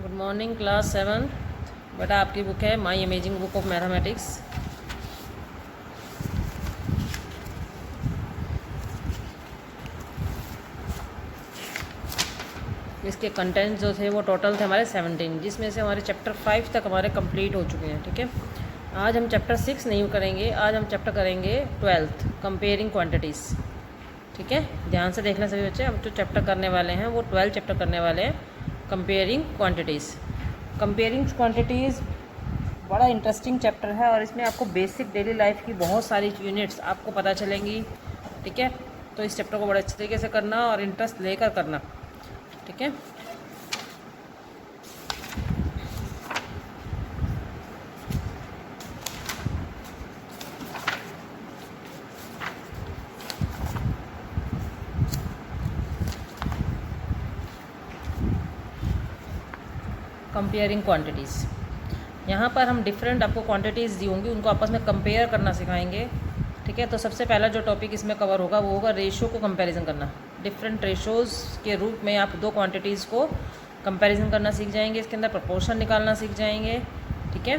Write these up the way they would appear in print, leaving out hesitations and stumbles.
Good morning class 7। बेटा आपकी book है माई अमेजिंग बुक ऑफ मैथमेटिक्स। इसके कंटेंट्स जो थे वो टोटल थे हमारे 17, जिसमें से हमारे चैप्टर 5 तक हमारे कंप्लीट हो चुके हैं। ठीक है, आज हम चैप्टर 6 नहीं करेंगे, आज हम चैप्टर करेंगे 12th कंपेयरिंग क्वांटिटीज़। ठीक है, ध्यान से देख लें सभी बच्चे, हम जो चैप्टर करने वाले हैं वो 12 चैप्टर करने वाले हैं, कंपेयरिंग क्वांटिटीज़। कंपेयरिंग क्वांटिटीज़ बड़ा इंटरेस्टिंग चैप्टर है और इसमें आपको बेसिक डेली लाइफ की बहुत सारी यूनिट्स आपको पता चलेंगी। ठीक है, तो इस चैप्टर को बड़े अच्छे तरीके से करना और इंटरेस्ट लेकर करना। ठीक है, कंपेयरिंग क्वांटिटीज़। यहाँ पर हम डिफरेंट आपको क्वांटिटीज़ दी होंगी, उनको आपस में कंपेयर करना सिखाएंगे। ठीक है, तो सबसे पहला जो टॉपिक इसमें कवर होगा वो होगा रेशो को कंपैरिजन करना। डिफरेंट रेशोज़ के रूप में आप दो क्वांटिटीज़ को कंपैरिजन करना सीख जाएंगे। इसके अंदर प्रोपोर्शन निकालना सीख जाएंगे। ठीक है,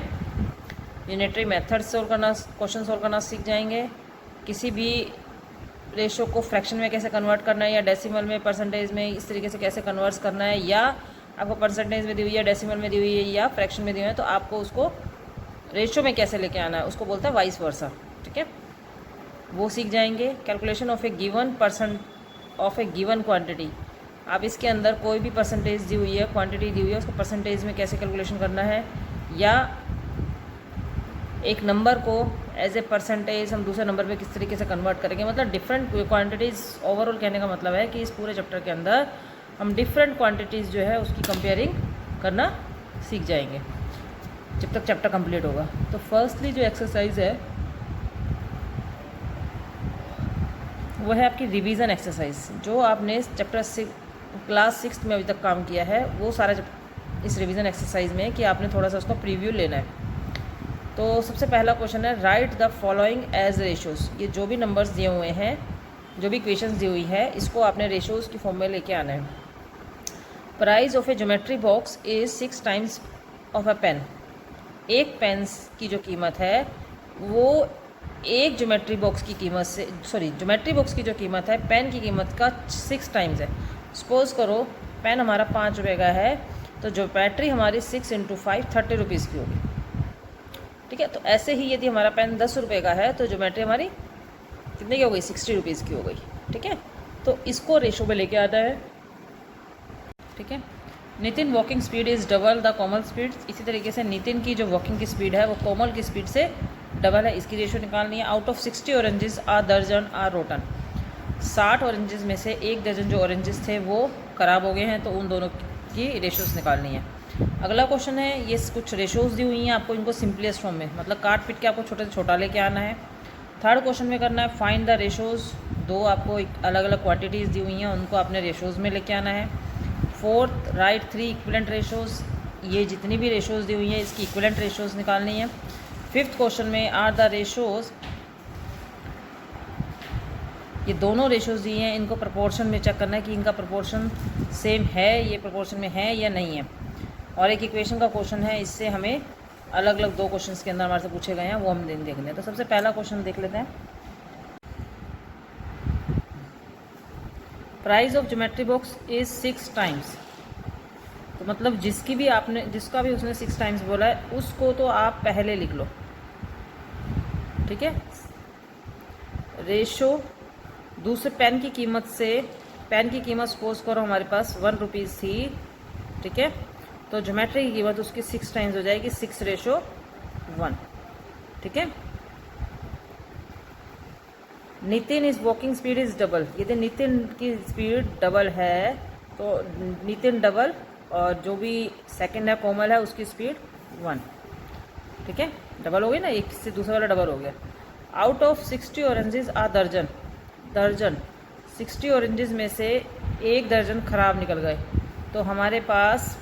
यूनिटरी मेथड सोल्व करना, क्वेश्चन सोल्व करना सीख जाएंगे। किसी भी रेशो को फ्रैक्शन में कैसे कन्वर्ट करना है या डेसिमल में, परसेंटेज में, इस तरीके से कैसे कन्वर्ट करना है, या आपको परसेंटेज में दी हुई है, डेसिमल में दी हुई है या फ्रैक्शन में दी हुई है, तो आपको उसको रेशो में कैसे लेके आना है, उसको बोलता है वाइस वर्सा। ठीक है, वो सीख जाएंगे। Calculation of A given percent of A given quantity, आप इसके अंदर कोई भी परसेंटेज दी हुई है, क्वांटिटी दी हुई है, उसको परसेंटेज में कैसे कैलकुलेशन करना है, या एक नंबर को एज ए परसेंटेज हम दूसरे नंबर पे किस तरीके से कन्वर्ट करेंगे। मतलब डिफरेंट क्वांटिटीज़, ओवरऑल कहने का मतलब है कि इस पूरे चैप्टर के अंदर हम डिफरेंट क्वांटिटीज़ जो है उसकी कंपेयरिंग करना सीख जाएंगे जब तक चैप्टर कंप्लीट होगा। तो फर्स्टली जो एक्सरसाइज है वो है आपकी रिवीजन एक्सरसाइज। जो आपने चैप्टर क्लास 6 में अभी तक काम किया है वो सारा इस रिवीजन एक्सरसाइज में कि आपने थोड़ा सा उसका प्रीव्यू लेना है। तो सबसे पहला क्वेश्चन है write the following as ratios. ये जो भी नंबर्स दिए हुए हैं, जो भी इक्वेशंस दी हुई है, इसको आपने रेशोज़ की फॉर्म में लेके आना है। Price of a geometry box is 6 times of a pen. एक पेन की जो कीमत है वो एक ज्योमेट्री बॉक्स की कीमत से, ज्योमेट्री बॉक्स की जो कीमत है पेन की कीमत का 6 टाइम्स है। सपोज़ करो पेन हमारा 5 रुपये का है, तो ज्योमेट्री हमारी 6 × 5 30 रुपीज़ की होगी। ठीक है, तो ऐसे ही यदि हमारा पेन 10 रुपये का है तो ज्योमेट्री हमारी कितने की हो गई, 60 रुपीज़ की हो गई। ठीक है, तो इसको रेशो में लेके आता है। ठीक है, Nitin walking speed is double the Komal speed. इसी तरीके से नितिन की जो वॉकिंग की स्पीड है वो कोमल की स्पीड से डबल है, इसकी रेशो निकालनी है। आउट ऑफ 60 ऑरेंजेस आ दर्जन आर रोटन। 60 ऑरेंजेस में से एक दर्जन जो ऑरेंजेस थे वो ख़राब हो गए हैं, तो उन दोनों की रेशोज़ निकालनी है। अगला क्वेश्चन है, ये कुछ रेशोज़ दी हुई हैं आपको, इनको सिंपलेस्ट फॉर्म में मतलब काट पीट के आपको छोटे से छोटा लेके आना है। थर्ड क्वेश्चन में करना है फाइंड द रेशोज़। दो आपको अलग अलग क्वांटिटीज़ दी हुई हैं, उनको आपने रेशोज़ में लेके आना है। Fourth right 3 equivalent ratios. ये जितनी भी रेशोज़ दी हुई हैं इसकी इक्विवेलेंट रेशोज़ निकालनी है। फिफ्थ क्वेश्चन में आर द रेशोज़। ये दोनों रेशोज़ दी हैं, इनको प्रोपोर्शन में चेक करना है कि इनका प्रोपोर्शन सेम है, ये प्रोपोर्शन में है या नहीं है। और एक इक्वेशन का क्वेश्चन है, इससे हमें अलग अलग 2 क्वेश्चन के अंदर हमारे से पूछे गए हैं, वो हम देख लेते हैं। तो सबसे पहला क्वेश्चन देख लेते हैं। Price of geometry box is 6 times. तो मतलब जिसका भी उसने 6 टाइम्स बोला है उसको तो आप पहले लिख लो। ठीक है, रेशो दूसरे पेन की कीमत से, पेन की कीमत सपोज करो हमारे पास 1 रुपीज़ थी। ठीक है, तो ज्योमेट्री की कीमत उसकी 6 टाइम्स हो जाएगी, 6:1। ठीक है, Nitin is walking speed is double. यदि नितिन की स्पीड डबल है तो नितिन डबल, और जो भी सेकंड है कोमल है उसकी स्पीड 1। ठीक है, डबल हो गई ना, एक से दूसरा वाला डबल हो गया। आउट ऑफ 60 ऑरेंजेस आ दर्जन। 60 ऑरेंजेस में से एक दर्जन ख़राब निकल गए, तो हमारे पास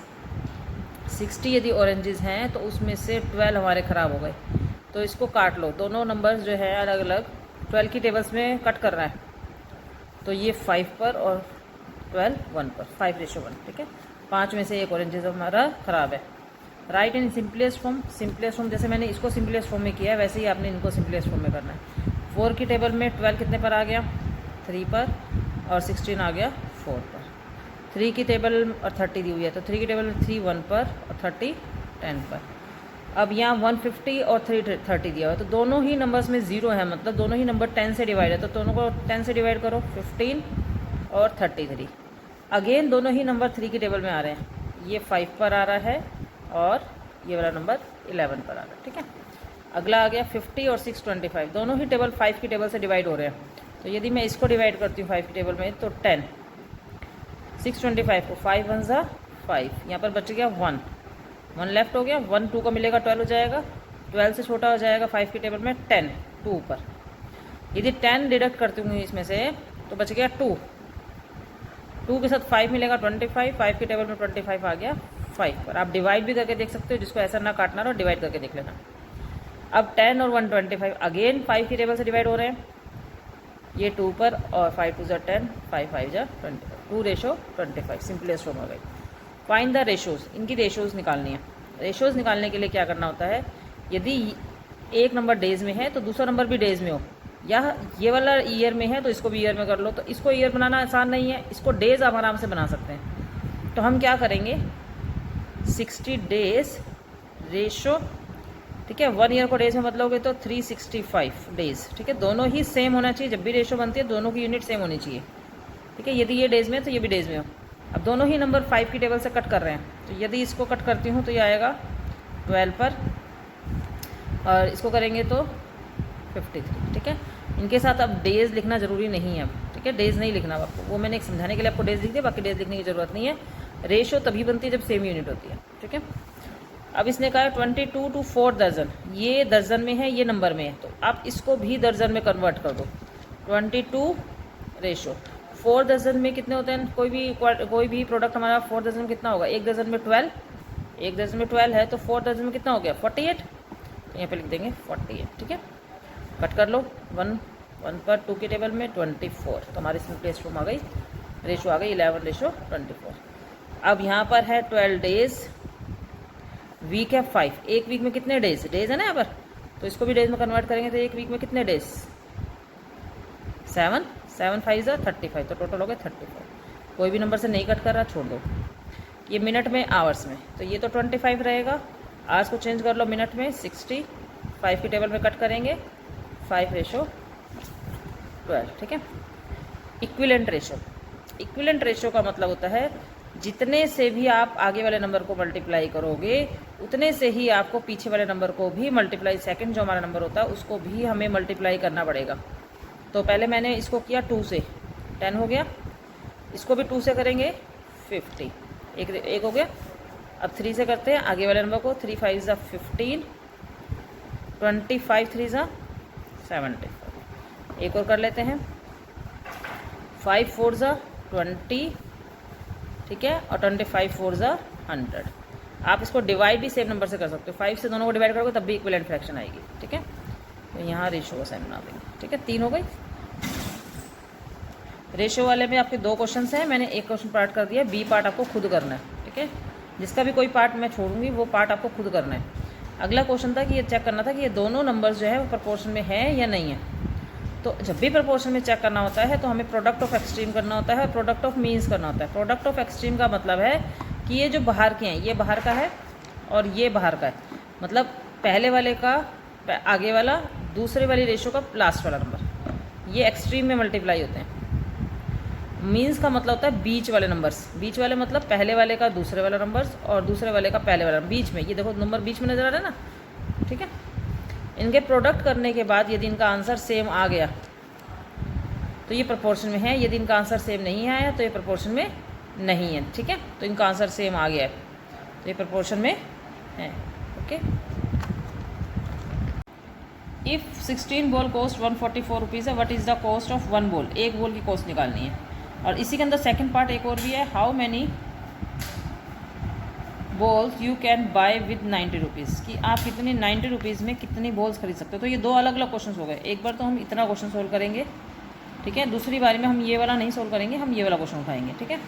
60 यदि ऑरेंजेस हैं तो उसमें से 12 हमारे ख़राब हो गए। तो इसको काट लो, दोनों नंबर्स जो है अलग अलग 12 की टेबल्स में कट कर रहा है, तो ये 5 पर और 12 1 पर, 5:1। ठीक है, 5 में से एक ऑरेंज हमारा ख़राब है। Right in simplest form, simplest form जैसे मैंने इसको सिंपलेस्ट फॉर्म में किया है वैसे ही आपने इनको सिंपलेस्ट फॉर्म में करना है। 4 की टेबल में 12 कितने पर आ गया, 3 पर, और 16 आ गया 4 पर। 3 की टेबल और 30 दी हुई है तो 3 की टेबल में 3 1 पर और 30 10 पर। अब यहाँ 150 और 330 दिया हुआ है तो दोनों ही नंबर्स में 0 है, मतलब दोनों ही नंबर 10 से डिवाइड है, तो दोनों को 10 से डिवाइड करो, 15 और 33। अगेन दोनों ही नंबर 3 की टेबल में आ रहे हैं, ये 5 पर आ रहा है और ये वाला नंबर 11 पर आ रहा है। ठीक है, अगला आ गया 50 और 625, दोनों ही टेबल 5 की टेबल से डिवाइड हो रहे हैं, तो यदि मैं इसको डिवाइड करती हूँ 5 की टेबल में तो 10, 625 को 5 1 ज़ा 5, यहाँ पर बच गया 1 लेफ्ट हो गया, 1 2 को मिलेगा 12 हो जाएगा, 12 से छोटा हो जाएगा 5 की टेबल में 10 2 पर। यदि 10 डिडक्ट करती हूँ इसमें से तो बच गया 2 के साथ 5 मिलेगा 25, 5 की टेबल में 25 आ गया 5 पर। आप डिवाइड भी करके देख सकते हो, जिसको ऐसा ना काटना रहो डिवाइड करके देख लेना। अब 10 और 125 अगेन 5 की टेबल से डिवाइड हो रहे हैं, ये 2 पर और 5 2 ज़ा 10, 5 5 ज़ा 25, 2:25, सिंपलेस्ट फॉर्म हो गई। फाइंड द रेशोज़, इनकी रेशोज़ निकालनी है। रेशोज़ निकालने के लिए क्या करना होता है, यदि एक नंबर डेज़ में है तो दूसरा नंबर भी डेज़ में हो, या ये वाला ईयर में है तो इसको भी ईयर में कर लो। तो इसको ईयर बनाना आसान नहीं है, इसको डेज़ आप आराम से बना सकते हैं। तो हम क्या करेंगे, 60 डेज़ रेशो, ठीक है, 1 ईयर को डेज़ में बदलोगे तो 365 डेज़। ठीक है, दोनों ही सेम होना चाहिए, जब भी रेशो बनती है दोनों की यूनिट सेम होनी चाहिए। ठीक है, यदि ये डेज़ में है तो ये भी डेज़ में हो। अब दोनों ही नंबर 5 की टेबल से कट कर रहे हैं, तो यदि इसको कट करती हूँ तो ये आएगा 12 पर, और इसको करेंगे तो 53। ठीक है, इनके साथ अब डेज़ लिखना ज़रूरी नहीं है अब। ठीक है, डेज़ नहीं लिखना आपको, वो मैंने एक समझाने के लिए आपको डेज़ लिख दिया, बाकी डेज़ लिखने की ज़रूरत नहीं है। रेशो तभी बनती है जब सेम यूनिट होती है। ठीक है, अब इसने कहा 22 to 4 दर्जन, ये दर्जन में है, ये नंबर में है, तो आप इसको भी दर्जन में कन्वर्ट कर दो। 22 रेशो 4 दर्जन में कितने होते हैं, कोई भी प्रोडक्ट हमारा 4 दर्जन में कितना होगा, एक दर्जन में 12, एक दर्जन में 12 है तो 4 दर्जन में कितना हो गया 48, तो यहाँ पे लिख देंगे 48। ठीक है, कट कर लो, 1 पर 2 की टेबल में 24, तो हमारी सिंपलेस्ट फॉर्म आ गई, रेशो आ गई 11:24। अब यहाँ पर है 12 डेज़, वीक है 5, एक वीक में कितने डेज़ है ना यहाँ पर, तो इसको भी डेज में कन्वर्ट करेंगे तो एक वीक में कितने डेज, 7 5 ज़ा 35, तो टोटल हो गए 35। कोई भी नंबर से नहीं कट कर रहा, छोड़ दो। ये मिनट में आवर्स में, तो ये तो 25 रहेगा, आवर्स को चेंज कर लो मिनट में, 60, 5 की टेबल में कट करेंगे, 5:12। ठीक है, इक्विवेलेंट रेशो, इक्विवेलेंट रेशो का मतलब होता है जितने से भी आप आगे वाले नंबर को मल्टीप्लाई करोगे उतने से ही आपको पीछे वाले नंबर को भी मल्टीप्लाई, सेकंड जो हमारा नंबर होता है उसको भी हमें मल्टीप्लाई करना पड़ेगा। तो पहले मैंने इसको किया 2 से, 10 हो गया, इसको भी 2 से करेंगे 50, एक हो गया। अब 3 से करते हैं आगे वाले नंबर को, 3 5 ज़ा 15, 25 3 ज़ा 75, एक और कर लेते हैं, 5 4 ज़ा 20, ठीक है, और 25 4 ज़ा 100। आप इसको डिवाइड भी सेम नंबर से कर सकते हो, 5 से दोनों को डिवाइड करोगे तब भी इक्विवेलेंट फ्रैक्शन आएगी। ठीक है, तो यहाँ रेशो का साइन बना देंगे। ठीक है, 3 हो गई। रेशो वाले में आपके 2 क्वेश्चन हैं, मैंने एक क्वेश्चन पार्ट कर दिया, बी पार्ट आपको खुद करना है। ठीक है, जिसका भी कोई पार्ट मैं छोड़ूंगी वो पार्ट आपको खुद करना है। अगला क्वेश्चन था कि ये चेक करना था कि ये दोनों नंबर्स जो है वो प्रपोर्शन में है या नहीं है। तो जब भी प्रपोर्शन में चेक करना होता है तो हमें प्रोडक्ट ऑफ एक्सट्रीम करना होता है, प्रोडक्ट ऑफ मीन्स करना होता है। प्रोडक्ट ऑफ एक्सट्रीम का मतलब है कि ये जो बाहर के हैं, ये बाहर का है और ये बाहर का है, मतलब पहले वाले का आगे वाला, दूसरे वाली रेशो का लास्ट वाला नंबर, ये एक्सट्रीम में मल्टीप्लाई होते हैं। मीन्स का मतलब होता है बीच वाले नंबर्स, बीच वाले मतलब पहले वाले का दूसरे वाला नंबर्स और दूसरे वाले का पहले वाला, बीच में, ये देखो नंबर बीच में नज़र आ रहा है ना। ठीक है, इनके प्रोडक्ट करने के बाद यदि इनका आंसर सेम आ गया तो ये प्रपोर्शन में है, यदि इनका आंसर सेम नहीं आया तो ये प्रपोर्शन में नहीं है। ठीक है, तो इनका आंसर सेम आ गया है तो ये प्रपोर्शन में है। Okay, if 16 ball cost 144 rupees है, what is the cost of 1 ball, एक बॉल की कॉस्ट निकालनी है। और इसी के अंदर सेकंड पार्ट एक और भी है, how many balls you can buy with 90 rupees, कि आप कितनी 90 रुपीज़ में कितनी बॉल्स खरीद सकते हो। तो ये 2 अलग अलग क्वेश्चन हो गए, एक बार तो हम इतना क्वेश्चन सोल्व करेंगे, ठीक है, दूसरी बारी में हम ये वाला नहीं सोल्व करेंगे, हम ये वाला क्वेश्चन उठाएंगे। ठीक है,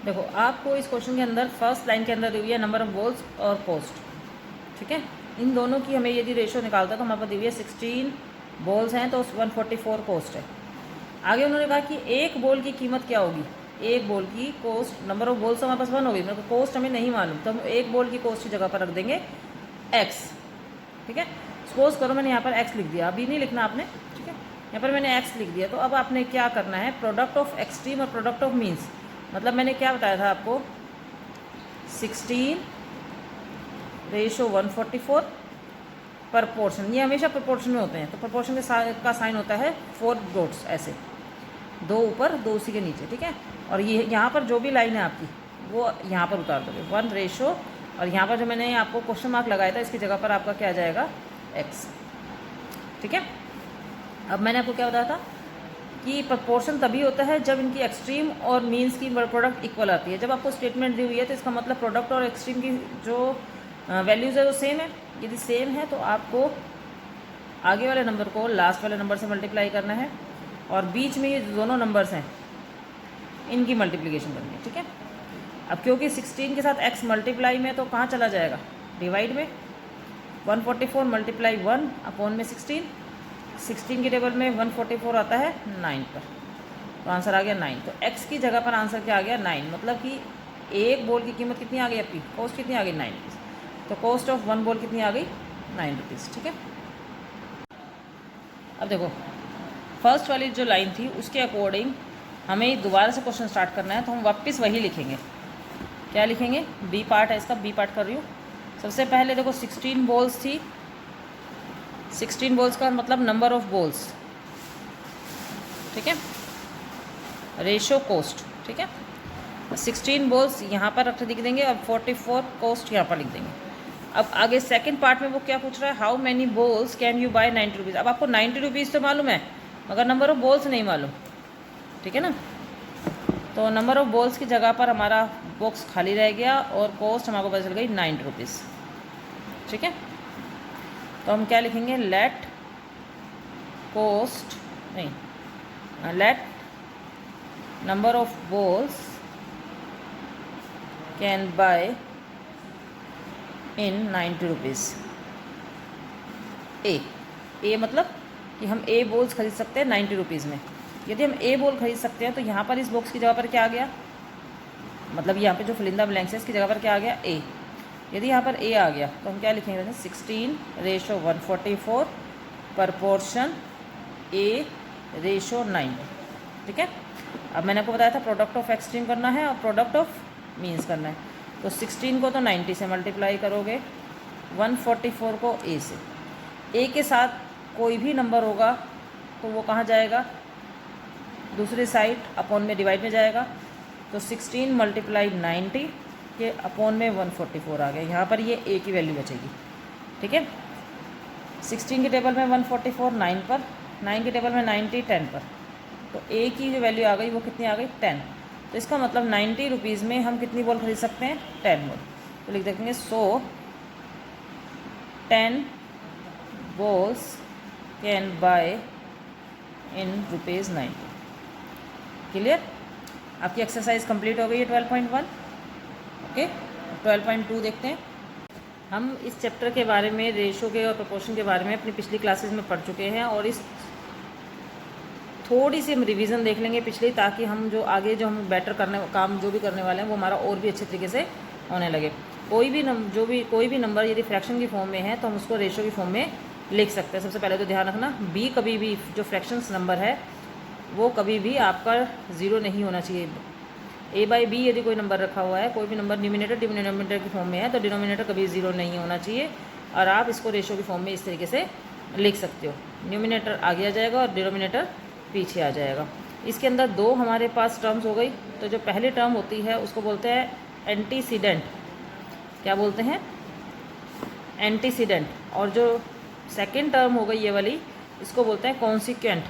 देखो आपको इस क्वेश्चन के अंदर फर्स्ट लाइन के अंदर दी हुई है नंबर ऑफ बोल्स और कोस्ट, ठीक है। इन दोनों की हमें यदि रेशो निकालता है तो हमारे पास दी हुई है 16 बॉल्स हैं तो 144 कोस्ट है। आगे उन्होंने कहा कि एक बॉल की कीमत क्या होगी, एक बॉल की कोस्ट, नंबर ऑफ बॉल्स हमारे पास 1 होगी, मेरे को कोस्ट हमें नहीं मालूम, तो हम एक बॉल की कोस्ट की जगह पर रख देंगे x, ठीक है। सपोज करो मैंने यहाँ पर x लिख दिया, अभी नहीं लिखना आपने, ठीक है। यहाँ पर मैंने x लिख दिया, तो अब आपने क्या करना है, प्रोडक्ट ऑफ एक्सट्रीम और प्रोडक्ट ऑफ मीन्स, मतलब मैंने क्या बताया था आपको 16:144 प्रपोर्शन, ये हमेशा प्रपोर्शन में होते हैं, तो प्रपोर्शन का साइन होता है 4 डॉट्स, ऐसे 2 ऊपर 2 उसी के नीचे, ठीक है। और ये यहाँ पर जो भी लाइन है आपकी वो यहाँ पर उतार दोगे 1 रेशो, और यहाँ पर जो मैंने आपको क्वेश्चन मार्क लगाया था इसकी जगह पर आपका क्या आ जाएगा x, ठीक है। अब मैंने आपको क्या बताया था कि प्रपोर्शन तभी होता है जब इनकी एक्सट्रीम और मीन्स की प्रोडक्ट इक्वल आती है। जब आपको स्टेटमेंट दी हुई है तो इसका मतलब प्रोडक्ट और एक्सट्रीम की जो वैल्यूज़ है वो सेम है, यदि सेम है तो आपको आगे वाले नंबर को लास्ट वाले नंबर से मल्टीप्लाई करना है और बीच में ये दोनों नंबर्स हैं इनकी मल्टीप्लिकेशन करनी है, ठीक है। अब क्योंकि 16 के साथ x मल्टीप्लाई में तो कहाँ चला जाएगा, डिवाइड में, 144 मल्टीप्लाई 1 अपॉन में 16 के टेबल में 144 आता है 9 पर, तो आंसर आ गया 9। तो x की जगह पर आंसर क्या आ गया 9, मतलब कि एक बॉल की कीमत कितनी आ गई आपकी, कॉस्ट कितनी आ गई 9 रुपीज़, तो कॉस्ट ऑफ 1 बॉल कितनी आ गई 9 रुपीज़, ठीक है। अब देखो फर्स्ट वाली जो लाइन थी उसके अकॉर्डिंग हमें दोबारा से क्वेश्चन स्टार्ट करना है, तो हम वापस वही लिखेंगे, क्या लिखेंगे, बी पार्ट है इसका, बी पार्ट कर रही हूँ। सबसे पहले देखो 16 बॉल्स थी, 16 बॉल्स का मतलब नंबर ऑफ बॉल्स, ठीक है, रेशो कोस्ट, ठीक है। 16 बॉल्स यहाँ पर रख दिख देंगे और 44 कोस्ट यहाँ पर लिख देंगे। अब आगे सेकंड पार्ट में वो क्या पूछ रहा है, how many balls can you buy 90 rupees. अब आपको 90 रुपीज़ तो मालूम है मगर नंबर ऑफ बॉल्स नहीं मालूम, ठीक है ना। तो नंबर ऑफ बॉल्स की जगह पर हमारा बॉक्स खाली रह गया और कॉस्ट हमारे पता चल गई 90 रुपीज़, ठीक है। तो हम क्या लिखेंगे, लेट कॉस्ट नहीं, let number of balls can buy in 90 rupees. ए मतलब कि हम ए बॉल्स खरीद सकते हैं 90 रुपीज़ में। यदि हम ए बॉल खरीद सकते हैं तो यहाँ पर इस बॉक्स की जगह पर क्या आ गया, मतलब यहाँ पे जो फिलिंदा ब्लैंक्स है इसकी जगह पर क्या आ गया ए। यदि यहाँ पर ए आ गया तो हम क्या लिखेंगे, 16:144 प्रपोर्शन ए रेशो 9, ठीक है। अब मैंने आपको बताया था प्रोडक्ट ऑफ एक्सट्रीम करना है और प्रोडक्ट ऑफ मीन्स करना है, तो 16 को तो 90 से मल्टीप्लाई करोगे, 144 को ए से, ए के साथ कोई भी नंबर होगा तो वो कहाँ जाएगा, दूसरी साइड अपॉन में डिवाइड में जाएगा, तो 16 मल्टीप्लाई 90 के अपॉन में 144 आ गया, यहाँ पर ये ए की वैल्यू बचेगी, ठीक है। 16 के टेबल में 144 9 पर, 9 के टेबल में 90 10 पर, तो ए की जो वैल्यू आ गई वो कितनी आ गई 10। तो इसका मतलब 90 रुपीज़ में हम कितनी बॉल खरीद सकते हैं, 10 बॉल। तो लिख देखेंगे 10 balls can buy in ₹90। Clear, आपकी एक्सरसाइज कंप्लीट हो गई है 12.1। ओके, 12.2 देखते हैं। हम इस चैप्टर के बारे में, रेशो के और प्रोपोर्शन के बारे में अपनी पिछली क्लासेस में पढ़ चुके हैं और इस थोड़ी सी हम रिवीजन देख लेंगे पिछली, ताकि हम जो आगे जो हम बेटर करने काम जो भी करने वाले हैं वो हमारा और भी अच्छे तरीके से होने लगे। कोई भी नंबर यदि फ्रैक्शन की फॉर्म में है तो हम उसको रेशो की फॉर्म में लिख सकते हैं। सबसे पहले तो ध्यान रखना, बी कभी भी जो फ्रैक्शंस नंबर है वो कभी भी आपका ज़ीरो नहीं होना चाहिए। ए बाई बी यदि कोई नंबर रखा हुआ है, कोई भी नंबर न्यूमिनेटर डिनोमिनेटर की फॉर्म में है तो डिनोमिनेटर कभी ज़ीरो नहीं होना चाहिए, और आप इसको रेशो की फॉर्म में इस तरीके से लिख सकते हो। न्यूमिनेटर आगे आ जाएगा और डिनोमिनेटर पीछे आ जाएगा। इसके अंदर दो हमारे पास टर्म्स हो गई। तो जो पहली टर्म होती है उसको बोलते हैं एंटीसीडेंट, क्या बोलते हैं, एंटीसीडेंट। और जो सेकेंड टर्म हो गई ये वाली, इसको बोलते हैं कॉन्सिक्वेंट।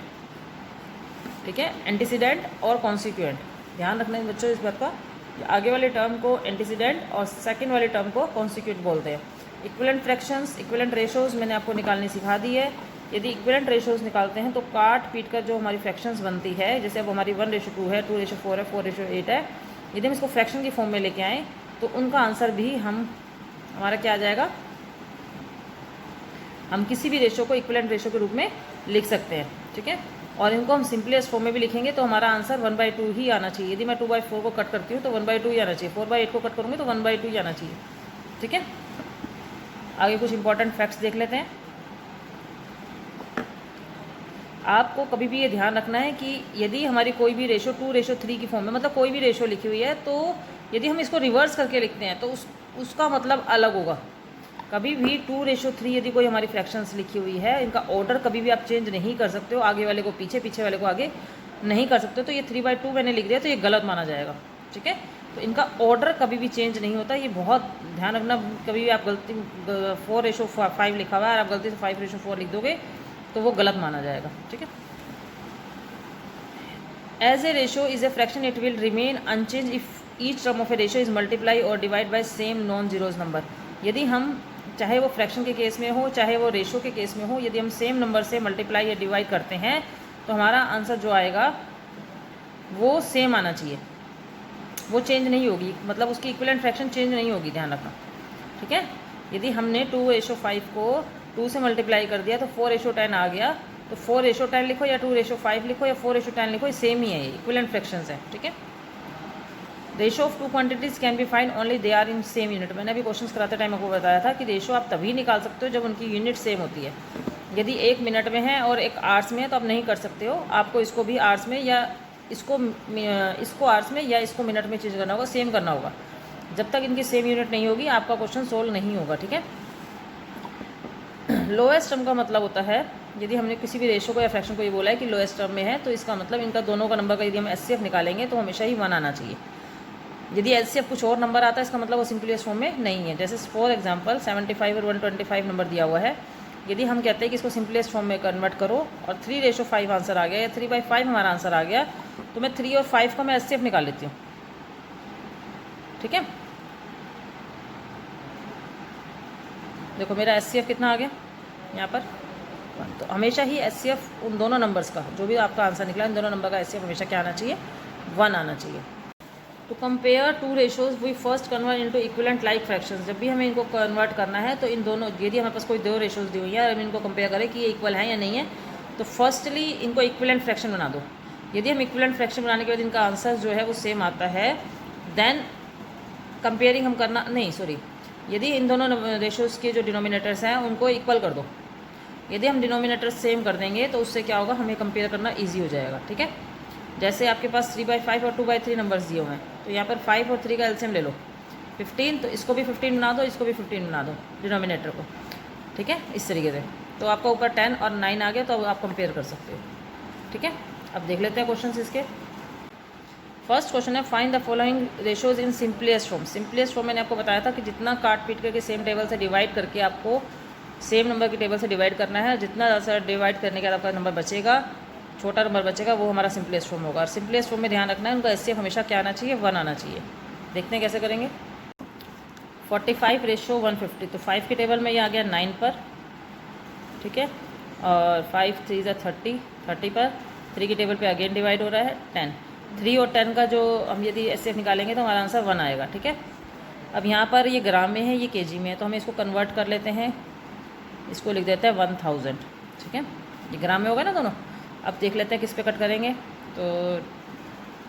ठीक है, एंटीसीडेंट और कॉन्सिक्वेंट, ध्यान रखना बच्चों इस बात का। आगे वाले टर्म को एंटीसीडेंट और सेकेंड वाले टर्म को कॉन्सिक्वेंट बोलते हैं। इक्विवेलेंट फ्रैक्शंस, इक्विवेलेंट रेशोज़ मैंने आपको निकालनी सिखा दी है। यदि इक्विवेलेंट रेशोज़ निकालते हैं तो काट पीट कर जो हमारी फ्रैक्शंस बनती है, जैसे अब हमारी 1:2 है, 2:4 है, 4:8 है, यदि हम इसको फ्रैक्शन की फॉर्म में लेके आएँ तो उनका आंसर भी हमारा क्या आ जाएगा, हम किसी भी रेशो को इक्विवेलेंट रेशो के रूप में लिख सकते हैं, ठीक है। और इनको हम सिंपलेस्ट फॉर्म में भी लिखेंगे तो हमारा आंसर 1/2 ही आना चाहिए। यदि मैं 2/4 को कट करती हूँ तो 1/2 ही आना चाहिए, 4/8 को कट करूँगी तो 1/2 ही आना चाहिए, ठीक है। आगे कुछ इंपॉर्टेंट फैक्ट्स देख लेते हैं। आपको कभी भी ये ध्यान रखना है कि यदि हमारी कोई भी रेशो 2:3 की फॉर्म में, मतलब कोई भी रेशो लिखी हुई है, तो यदि हम इसको रिवर्स करके लिखते हैं तो उसका मतलब अलग होगा। कभी भी 2:3 यदि कोई हमारी फ्रैक्शंस लिखी हुई है, इनका ऑर्डर कभी भी आप चेंज नहीं कर सकते हो, आगे वाले को पीछे, पीछे वाले को आगे नहीं कर सकते हो। तो ये 3/2 मैंने लिख दिया तो ये गलत माना जाएगा, ठीक है। तो इनका ऑर्डर कभी भी चेंज नहीं होता, ये बहुत ध्यान रखना। कभी भी आप गलती 4:5 लिखा हुआ है और आप गलती से 5:4 लिख दोगे तो वो गलत माना जाएगा, ठीक है। As a ratio is a fraction, it will remain unchange if each term of a ratio is multiply और divide by same non zeros number. यदि हम, चाहे वो फ्रैक्शन के केस में हो चाहे वो रेशो के केस में हो, यदि हम सेम नंबर से मल्टीप्लाई या डिवाइड करते हैं तो हमारा आंसर जो आएगा वो सेम आना चाहिए, वो चेंज नहीं होगी, मतलब उसकी इक्विवेलेंट फ्रैक्शन चेंज नहीं होगी, ध्यान रखना, ठीक है। यदि हमने 2:5 को 2 से मल्टीप्लाई कर दिया तो 4:10 आ गया, तो 4:10 लिखो या 2:5 लिखो या 4:10 लिखो, सेम ही है, ये इक्विवेलेंट फ्रैक्शंस है, ठीक है। Ratio of 2 quantities can be find only they are in same unit. मैंने अभी क्वेश्चंस कराते टाइम आपको बताया था कि रेशो आप तभी निकाल सकते हो जब उनकी यूनिट सेम होती है। यदि 1 मिनट में है और एक आवर्स में है तो आप नहीं कर सकते हो, आपको इसको भी आवर्स में या इसको आवर्स में या इसको मिनट में चेंज करना होगा, सेम करना होगा। जब तक इनकी सेम यूनिट नहीं होगी आपका क्वेश्चन सोल्व नहीं होगा, ठीक है। लोएस्ट टर्म का मतलब होता है, यदि हमने किसी भी रेशो को या फ्रैक्शन को ये बोला है कि लोएस्ट टर्म में है, तो इसका मतलब इनका दोनों का नंबर का यदि हम एचसीएफ निकालेंगे तो हमेशा ही 1 आना चाहिए। यदि एचसीएफ कुछ और नंबर आता है इसका मतलब वो सिंपलेस्ट फॉर्म में नहीं है। जैसे फॉर एग्जांपल 75 और 125 नंबर दिया हुआ है, यदि हम कहते हैं कि इसको सिंपलेस्ट फॉर्म में कन्वर्ट करो और 3:5 आंसर आ गया या 3/5 हमारा आंसर आ गया, तो मैं 3 और 5 का मैं एचसीएफ निकाल लेती हूँ, ठीक है। देखो मेरा एचसीएफ कितना आ गया यहाँ पर, तो हमेशा ही एचसीएफ उन दोनों नंबर्स का, जो भी आपका आंसर निकला इन दोनों नंबर का एचसीएफ हमेशा क्या आना चाहिए, 1 आना चाहिए। To compare 2 ratios we first convert into equivalent like fractions. जब भी हमें इनको कन्वर्ट करना है तो इन दोनों, यदि हमारे पास कोई 2 रेशोज़ दी हुई है और हम इनको कंपेयर करें कि ये इक्वल है या नहीं है, तो फर्स्टली इनको इक्विवेलेंट फ्रैक्शन बना दो। यदि हम इक्विवेलेंट फ्रैक्शन बनाने के बाद इनका आंसर जो है वो सेम आता है, देन कंपेयरिंग हम करना नहीं, सॉरी, यदि इन दोनों रेशोज़ के जो डिनोमिनेटर्स हैं उनको इक्वल कर दो। यदि हम डिनोमिनेटर सेम कर देंगे तो उससे क्या होगा, हमें कंपेयर करना ईजी हो जाएगा, ठीक है। जैसे आपके पास 3/5 और 2/3 नंबर्स दिए हुए हैं, तो यहाँ पर 5 और 3 का एलसीएम ले लो 15, तो इसको भी 15 बना दो, इसको भी 15 बना दो डिनोमिनेटर को, ठीक है, इस तरीके से। तो आपका ऊपर 10 और 9 आ गया, तो आप कंपेयर कर सकते हो, ठीक है। अब देख लेते हैं क्वेश्चन इसके। फर्स्ट क्वेश्चन है, find the following ratios in simplest form. Simplest form मैंने आपको बताया था कि जितना काट पीट करके सेम टेबल से डिवाइड करके आपको सेम नंबर की टेबल से डिवाइड करना है, जितना ज़्यादा डिवाइड करने के बाद आपका नंबर बचेगा, छोटा नंबर बचेगा, वो हमारा सिंपलेस्ट फॉर्म होगा। और सिंपलेस्ट फॉर्म में ध्यान रखना है उनका एचसीएफ हमेशा क्या आना चाहिए, 1 आना चाहिए। देखते हैं कैसे करेंगे। 45:150, तो 5 की टेबल में ये आ गया 9 पर, ठीक है, और 5 3 30 पर, 3 की टेबल पे अगेन डिवाइड हो रहा है 10। 3 और 10 का जो हम यदि एचसीएफ निकालेंगे तो हमारा आंसर 1 आएगा, ठीक है। अब यहाँ पर ये ग्राम में है, ये केजी में है, तो हम इसको कन्वर्ट कर लेते हैं, इसको लिख देते हैं 1000, ठीक है। ये ग्राम में होगा ना दोनों। अब देख लेते हैं किस पे कट करेंगे, तो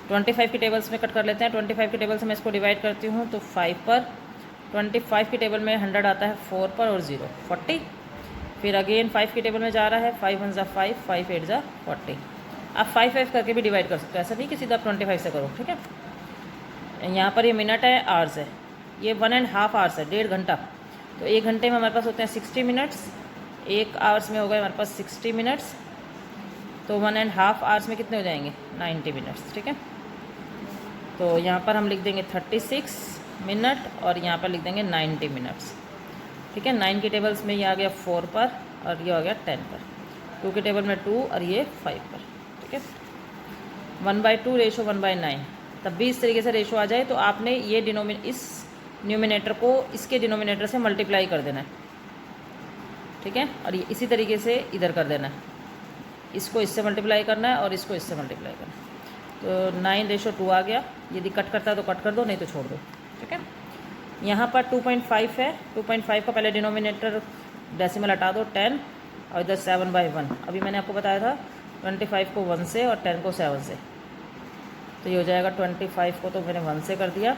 25 की टेबल्स में कट कर लेते हैं। 25 की टेबल से मैं इसको डिवाइड करती हूँ तो 5 पर, 25 की टेबल में 100 आता है 4 पर और 0 40, फिर अगेन 5 की टेबल में जा रहा है 5 1 5, 5 8 40। आप 5 करके भी डिवाइड कर सकते हो, ऐसा नहीं कि सीधा आप 25 से करो, ठीक है। यहाँ पर ये मिनट है, आवर्स है, ये 1.5 आवर्स है, 1.5 घंटा। तो 1 घंटे में हमारे पास होते हैं 60 मिनट्स, 1 आवर्स में हो गए हमारे पास 60 मिनट्स, तो 1.5 आवर्स में कितने हो जाएंगे, 90 मिनट्स, ठीक है। तो यहाँ पर हम लिख देंगे 36 मिनट और यहाँ पर लिख देंगे 90 मिनट्स, ठीक है। 9 की टेबल्स में ये आ गया 4 पर और ये आ गया 10 पर, 2 की टेबल में 2 और ये 5 पर, ठीक है। 1/2 रेशो 1/9, तब भी इस तरीके से रेशो आ जाए तो आपने ये इस न्यूमिनेटर को इसके डिनोमिनेटर से मल्टीप्लाई कर देना है, ठीक है। और ये इसी तरीके से इधर कर देना है, इसको इससे मल्टीप्लाई करना है और इसको इससे मल्टीप्लाई करना है। तो 9:2 आ गया। यदि कट करता है तो कट कर दो, नहीं तो छोड़ दो। ठीक है, यहाँ पर 2.5 है। 2.5 का पहले डिनोमिनेटर डेसिमल हटा दो 10 और इधर 7/1। अभी मैंने आपको बताया था 25 को 1 से और 10 को 7 से, तो ये हो जाएगा 25 को तो मैंने 1 से कर दिया,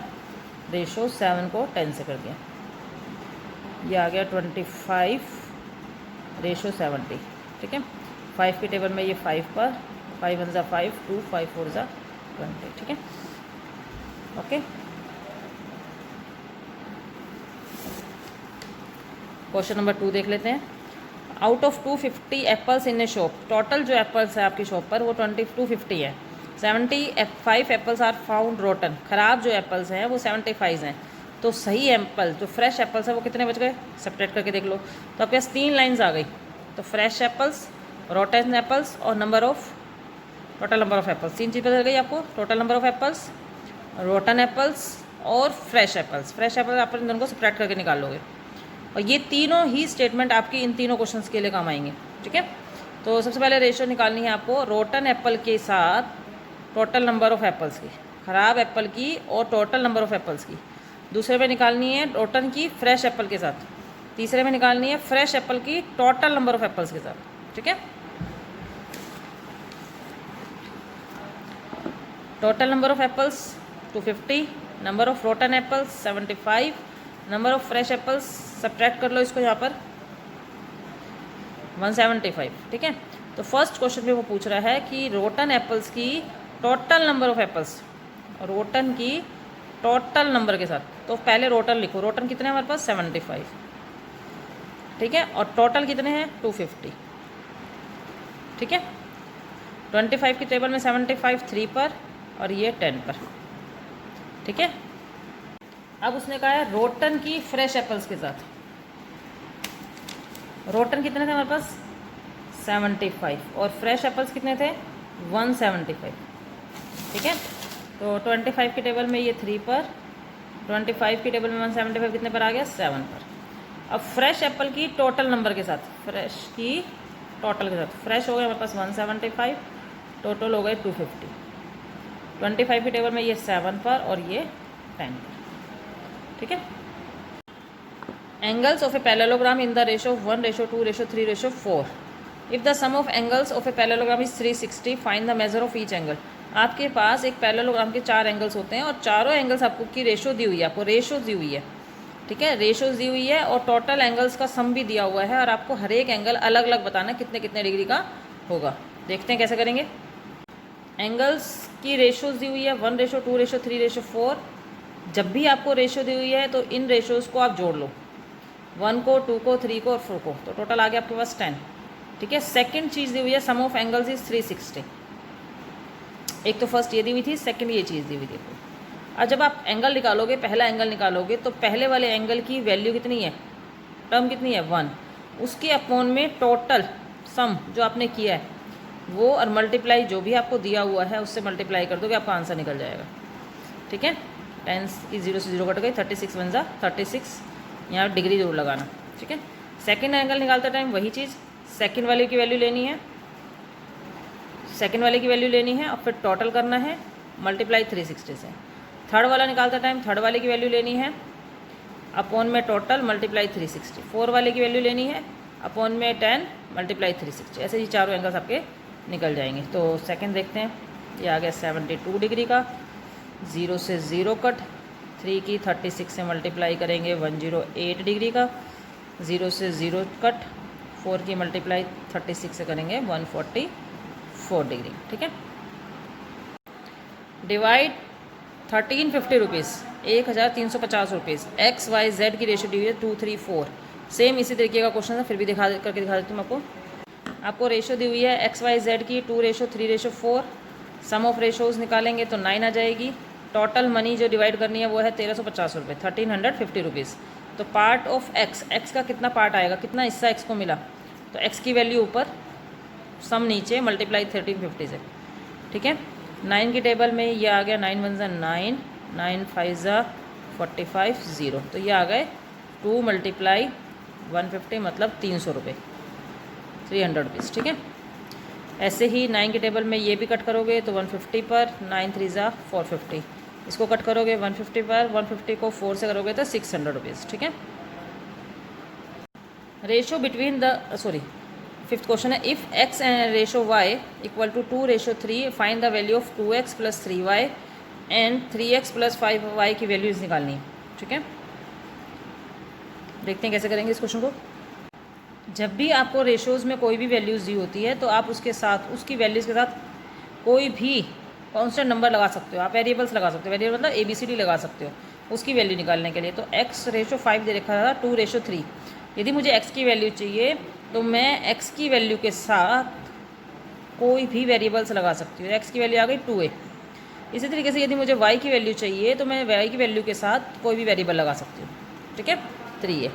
रेशो 7 को 10 से कर दिया। ये आ गया 25 रेशो 70। ठीक है, 5 के टेबल में ये 5 पर 5 1 ज़ा 5 2 5 4 ज़ा 20। ठीक है, ओके। क्वेश्चन नंबर 2 देख लेते हैं। Out of 250 apples in A shop, total जो एप्पल्स है आपकी शॉप पर वो 250 है। 75 एप्पल्स आर फाउंड रोटन, ख़राब जो एप्पल्स हैं वो 75 हैं। तो सही एप्पल जो फ्रेश एप्पल्स है वो कितने बच गए, सेपरेट करके देख लो। तो आपके पास 3 लाइन्स आ गई। तो फ्रेश एप्पल्स, रोटन एप्पल्स और टोटल नंबर ऑफ एप्पल्स, 3 चीज़ बदल गई आपको। Total number of apples, rotten apples और फ्रेश एप्पल्स। फ्रेश एप्पल्स आप इन दोनों को सेपरेट करके निकाल लोगे और ये तीनों ही स्टेटमेंट आपकी इन तीनों क्वेश्चंस के लिए काम आएंगे। ठीक है, तो सबसे पहले रेशो निकालनी है आपको रोटन एप्पल के साथ टोटल नंबर ऑफ एप्पल्स की, ख़राब एप्पल की और टोटल नंबर ऑफ एप्पल्स की। दूसरे में निकालनी है रोटन की फ्रेश एप्पल के साथ। तीसरे में निकालनी है फ्रेश एप्पल की टोटल नंबर ऑफ एप्पल्स के साथ। ठीक है, total number of apples 250, number of rotten apples 75, number of fresh apples subtract कर लो इसको यहाँ पर 175। ठीक है, तो फर्स्ट क्वेश्चन में वो पूछ रहा है कि रोटन एप्पल्स की total number of apples, rotten की टोटल नंबर के साथ। तो पहले रोटन लिखो, रोटन कितने हैं हमारे पास 75। ठीक है, और टोटल कितने हैं 250। ठीक है, 25 की टेबल में 75 3 पर और ये 10 पर। ठीक है, अब उसने कहा है रोटन की फ्रेश एप्पल्स के साथ। रोटन कितने थे हमारे पास 75 और फ्रेश एप्पल्स कितने थे 175। ठीक है, तो 25 की टेबल में ये 3 पर, 25 की टेबल में 175 कितने पर आ गया 7 पर। अब फ्रेश एप्पल की टोटल नंबर के साथ, फ्रेश की टोटल के साथ, फ्रेश हो गए हमारे पास 175, टोटल हो गए 250। 25 की टेबल में ये 7 पर और ये 10 पर। ठीक है, angles of a parallelogram in the ratio 1:2:3:4। If the sum of angles of a parallelogram is 360, find the measure of each angle. आपके पास एक पैरेललोग्राम के 4 एंगल्स होते हैं और चारों एंगल्स आपको की रेशो दी हुई है, आपको रेशो दी हुई है। ठीक है, रेशो दी हुई है और टोटल एंगल्स का सम भी दिया हुआ है और आपको हर एक एंगल अलग अलग बताना कितने कितने डिग्री का होगा। देखते हैं कैसे करेंगे। एंगल्स की रेशोज़ दी हुई है 1:2:3:4। जब भी आपको रेशो दी हुई है तो इन रेशोज़ को आप जोड़ लो, 1 को 2 को 3 को और 4 को, तो टोटल आ गया आपके पास 10। ठीक है, सेकंड चीज़ दी हुई है सम ऑफ एंगल्स इज 360। एक तो फर्स्ट ये दी हुई थी, सेकंड ये चीज़ दी हुई थी। और जब आप एंगल निकालोगे, पहला एंगल निकालोगे, तो पहले वाले एंगल की वैल्यू कितनी है, टर्म कितनी है 1, उसके अपॉन में टोटल सम जो आपने किया है वो और मल्टीप्लाई जो भी आपको दिया हुआ है उससे मल्टीप्लाई कर दोगे, आपका आंसर निकल जाएगा। ठीक है, 10 की 0 से 0 कट गई, 36 बन जा 36, यहाँ डिग्री जरूर लगाना। ठीक है, सेकंड एंगल निकालते टाइम वही चीज़, सेकंड वाले की वैल्यू लेनी है, सेकंड वाले की वैल्यू लेनी है और फिर टोटल करना है मल्टीप्लाई 360 से। थर्ड वाला निकालते टाइम थर्ड वाले की वैल्यू लेनी है अपॉन में टोटल मल्टीप्लाई 360। फोर वाले की वैल्यू लेनी है अपॉन में 10 मल्टीप्लाई 360। ऐसे ही चारों एंगल्स आपके निकल जाएंगे। तो सेकंड देखते हैं, ये आ गया 72 डिग्री का, 0 से 0 कट, 3 की 36 से मल्टीप्लाई करेंगे 108 डिग्री का, 0 से 0 कट, 4 की मल्टीप्लाई 36 से करेंगे 144 डिग्री। ठीक है, divide 1350 rupees, 1350 rupees, X Y Z की रेशो दी हुई है 2 3 4। सेम इसी तरीके का क्वेश्चन है, फिर भी करके दिखा देती हूँ आपको रेशो दी हुई है एक्स वाई जेड की 2:3:4। सम ऑफ रेशोज़ निकालेंगे तो 9 आ जाएगी। टोटल मनी जो डिवाइड करनी है वो है 1350 रुपये, 1350 रुपीज़। तो पार्ट ऑफ एक्स का कितना पार्ट आएगा, कितना हिस्सा एक्स को मिला, तो एक्स की वैल्यू ऊपर, सम नीचे, मल्टीप्लाई 1350 से। ठीक है, 9 की टेबल में ये आ गया 9 1 9, 9 5 45 0, तो ये आ गए 2 × 150 मतलब 300 रुपये, 300 रुपीज़। ठीक है, ऐसे ही 9 के टेबल में ये भी कट करोगे तो 150 पर 9 3 ज़ा 450, इसको कट करोगे 150 पर, 150 को 4 से करोगे तो 600 रुपीज़। ठीक है। Ratio between the fifth question है, if x and ratio y equal to 2:3 find the value of 2x + 3y and 3x + 5y की वैल्यूज निकालनी है। ठीक है, देखते हैं कैसे करेंगे इस क्वेश्चन को। जब भी आपको रेशोज़ में कोई भी वैल्यूज़ दी होती है तो आप उसके साथ, उसकी वैल्यूज़ के साथ कोई भी कांस्टेंट नंबर लगा सकते हो, आप वेरिएबल्स लगा सकते हो, वेरिएबल मतलब ABCD लगा सकते हो उसकी वैल्यू निकालने के लिए। तो x/5 दे रखा था 2:3, यदि मुझे x की वैल्यू चाहिए तो मैं x की वैल्यू के साथ कोई भी वेरिएबल्स लगा सकती हूँ। x की वैल्यू आ गई 2a। इसी तरीके से यदि मुझे y की वैल्यू चाहिए तो मैं y की वैल्यू के साथ कोई भी वेरिएबल लगा सकती हूँ। ठीक है, 3a।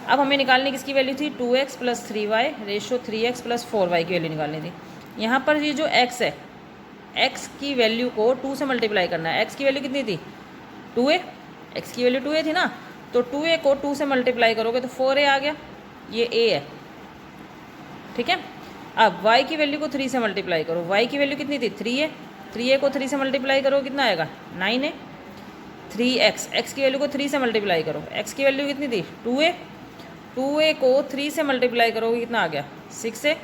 अब हमें निकालने किसकी वैल्यू थी, 2x + 3y ratio 3x + 4y की वैल्यू निकालनी थी। यहाँ पर ये जो x है, x की वैल्यू को 2 से मल्टीप्लाई करना है। x की वैल्यू कितनी थी, 2a, x की वैल्यू 2a थी ना, तो 2a को 2 से मल्टीप्लाई करोगे तो 4a आ गया, ये a है। ठीक है, अब y की वैल्यू को 3 से मल्टीप्लाई करो, y की वैल्यू कितनी थी, 3a, 3a को 3 से मल्टीप्लाई करो कितना आएगा, 9a। 3x, x की वैल्यू को 3 से मल्टीप्लाई करो, x की वैल्यू कितनी थी, 2a, 2a को 3 से मल्टीप्लाई करोगे कितना आ गया, 6a।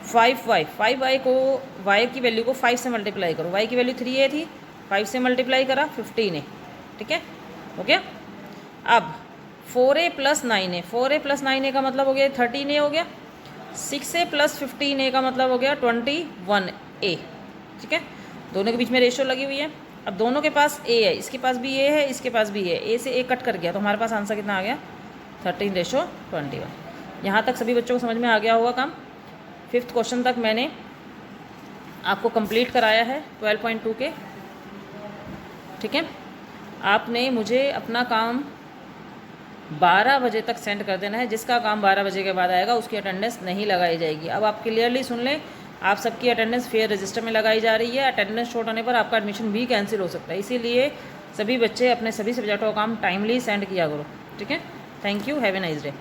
5y, 5y को y की वैल्यू को 5 से मल्टीप्लाई करो, y की वैल्यू 3a थी, 5 से मल्टीप्लाई करा 15a। ठीक है, हो गया। अब 4a + 9a, 4a + 9a का मतलब हो गया 13a हो गया, 6a + 15a का मतलब हो गया 21a। ठीक है, दोनों के बीच में रेशो लगी हुई है। अब दोनों के पास a है, इसके पास भी a है, इसके पास भी a, a से a कट कर गया तो हमारे पास आंसर कितना आ गया, 13:21। यहाँ तक सभी बच्चों को समझ में आ गया होगा काम। फिफ्थ क्वेश्चन तक मैंने आपको कंप्लीट कराया है 12.2 के। ठीक है, आपने मुझे अपना काम 12 बजे तक सेंड कर देना है। जिसका काम 12 बजे के बाद आएगा उसकी अटेंडेंस नहीं लगाई जाएगी। अब आप क्लियरली सुन लें, आप सबकी अटेंडेंस फेयर रजिस्टर में लगाई जा रही है। अटेंडेंस शॉर्ट होने पर आपका एडमिशन भी कैंसिल हो सकता है, इसीलिए सभी बच्चे अपने सभी सब्जेक्टों का काम टाइमली सेंड किया करो। ठीक है, thank you, have a nice day.